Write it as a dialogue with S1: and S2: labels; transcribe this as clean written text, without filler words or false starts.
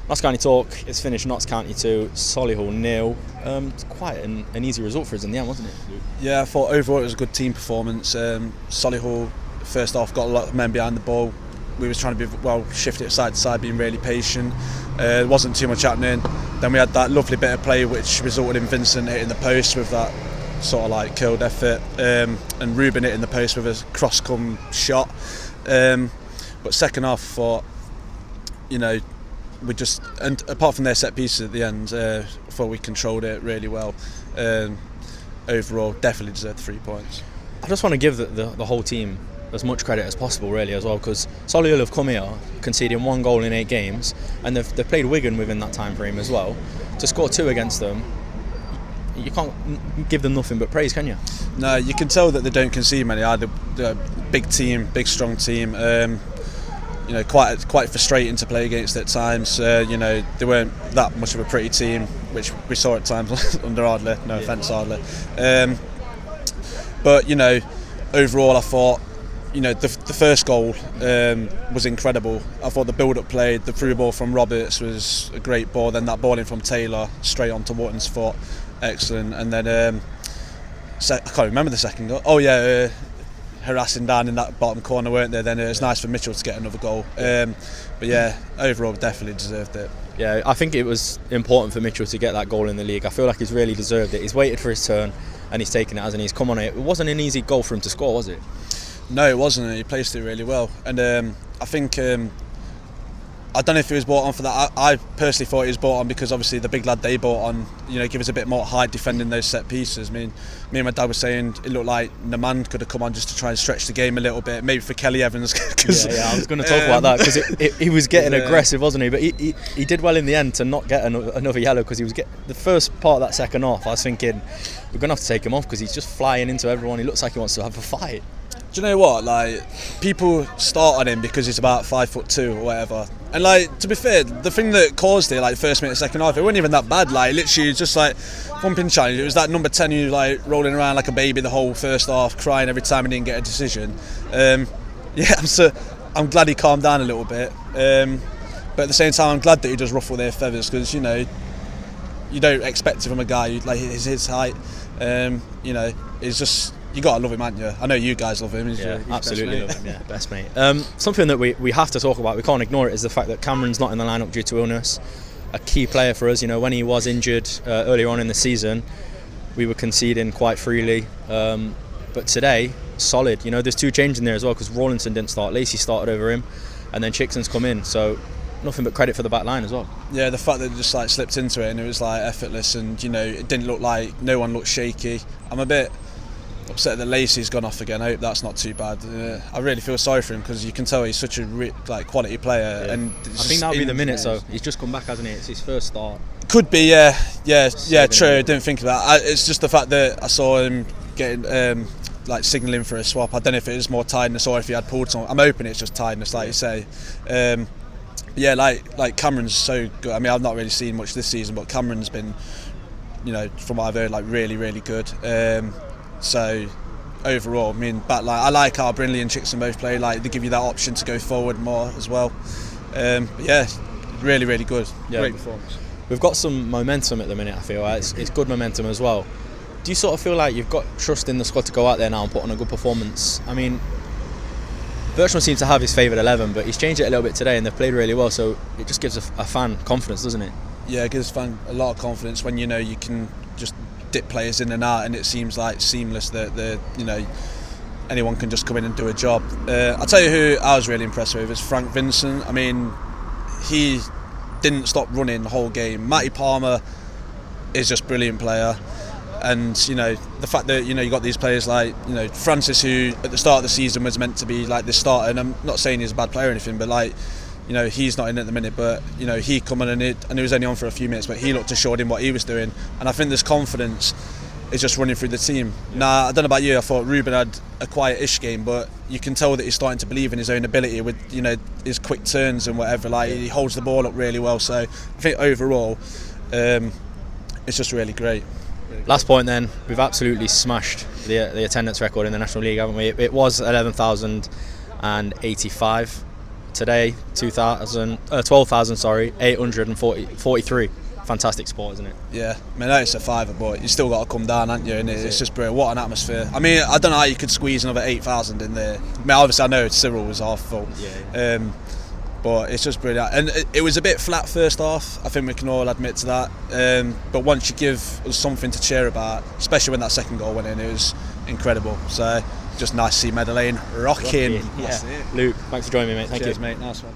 S1: Notts County talk. It's finished. Notts County 2, Solihull 0. It's quite an easy result for us in the end, wasn't it?
S2: Yeah, I thought overall it was a good team performance. Solihull first off got a lot of men behind the ball. We was trying to be shift it side to side, being really patient. There wasn't too much happening. Then we had that lovely bit of play which resulted in Vincent hitting the post with that sort of like curled effort, and Ruben hitting the post with a cross-come shot. But second half, I thought, we just, and apart from their set pieces at the end, I thought we controlled it really well. Overall, definitely deserved the 3 points.
S1: I just want to give the whole team as much credit as possible, really, as well, because Solihull have come here conceding 1 goal in 8 games, and they've played Wigan within that time frame as well. To score 2 against them, you can't give them nothing but praise, can you?
S2: No, you can tell that they don't concede many. They're a big team, big strong team. Quite frustrating to play against at times. They weren't that much of a pretty team, which we saw at times under Ardley. No offence, Ardley. But overall, I thought, the first goal was incredible. I thought the build-up play, the through ball from Roberts was a great ball. Then that ball in from Taylor straight onto Wotton's foot, excellent. And then I can't remember the second goal. Oh yeah. Harassing down in that bottom corner, weren't they? Then it was nice for Mitchell to get another goal. But yeah, overall definitely deserved it.
S1: Yeah, I think it was important for Mitchell to get that goal in the league. I feel like he's really deserved it. He's waited for his turn and he's taken it, hasn't he? He's come on it. It wasn't an easy goal for him to score, was it?
S2: No, it wasn't. He placed it really well. And I think, I don't know if he was brought on for that. I personally thought he was brought on because obviously the big lad they brought on, give us a bit more height defending those set pieces. I mean, me and my dad were saying it looked like Naman could have come on just to try and stretch the game a little bit, maybe for Kelly Evans.
S1: Yeah, I was going to talk about that because he was getting aggressive, wasn't he? But he did well in the end to not get another yellow, because he was the first part of that second half. I was thinking we're going to have to take him off because he's just flying into everyone. He looks like he wants to have a fight.
S2: Do you know what? Like, people start on him because he's about 5'2" or whatever. And like, to be fair, the thing that caused it, like first minute, second half, it wasn't even that bad. Like, literally just like thumping challenge. It was that number 10 who like rolling around like a baby the whole first half, crying every time he didn't get a decision. I'm glad he calmed down a little bit. But at the same time, I'm glad that he does ruffle their feathers, because you don't expect it from a guy who, like his height. It's just. You gotta love him, haven't you? I know you guys love him. He's
S1: absolutely love him. Yeah, best mate. Something that we have to talk about, we can't ignore it, is the fact that Cameron's not in the lineup due to illness. A key player for us. When he was injured earlier on in the season, we were conceding quite freely. But today, solid. There's 2 changes in there as well, because Rawlinson didn't start. Lacey started over him, and then Chickson's come in. So nothing but credit for the back line as well.
S2: Yeah, the fact that they just like slipped into it and it was like effortless, and it didn't look like no one looked shaky. I'm a bit upset that Lacey's gone off again. I hope that's not too bad. I really feel sorry for him, because you can tell he's such a quality player. Yeah. And
S1: I think that'll be the minute. So he's just come back, hasn't he? It's his first start.
S2: Could be, yeah, true. I didn't think of that. It's just the fact that I saw him getting signalling for a swap. I don't know if it was more tiredness or if he had pulled something. I'm hoping it's just tiredness, like you say. Like Cameron's so good. I mean, I've not really seen much this season, but Cameron's been, from what I've heard, like really, really good. So overall, I mean, I like how Brindley and Chickson both play. Like, they give you that option to go forward more as well. Really, really good. Yeah. Great performance.
S1: We've got some momentum at the minute, I feel. It's good momentum as well. Do you sort of feel like you've got trust in the squad to go out there now and put on a good performance? I mean, Bertrand seems to have his favourite 11, but he's changed it a little bit today and they've played really well, so it just gives a fan confidence, doesn't it?
S2: Yeah, it gives a fan a lot of confidence when you can just dip players in and out, and it seems like seamless that anyone can just come in and do a job. I'll tell you who I was really impressed with is Frank Vincent. I mean, he didn't stop running the whole game. Matty Palmer is just a brilliant player, and the fact that you got these players like Francis, who at the start of the season was meant to be like the starter, and I'm not saying he's a bad player or anything, but like he's not in at the minute, but he come on and he was only on for a few minutes, but he looked assured in what he was doing, and I think this confidence is just running through the team. Now, I don't know about you, I thought Ruben had a quiet-ish game, but you can tell that he's starting to believe in his own ability with his quick turns and whatever. Like, he holds the ball up really well, so I think overall it's just really great.
S1: Last point then, we've absolutely smashed the attendance record in the National League, haven't we? It was 11,085. today 12,843. Fantastic sport, isn't it?
S2: Yeah, I mean, it's a fiver, but you still got to come down, haven't you? And it's just brilliant. What an atmosphere. I mean, I don't know how you could squeeze another 8,000 in there. I mean, obviously I know Cyril was half full.
S1: Yeah.
S2: But it's just brilliant, and it was a bit flat first half. I think we can all admit to that. But once you give us something to cheer about, especially when that second goal went in, it was incredible. So just nice to see Meadow Lane rocking.
S1: Yeah. Luke, thanks for joining me, mate. Thank
S2: Cheers,
S1: you,
S2: mate. Nice one.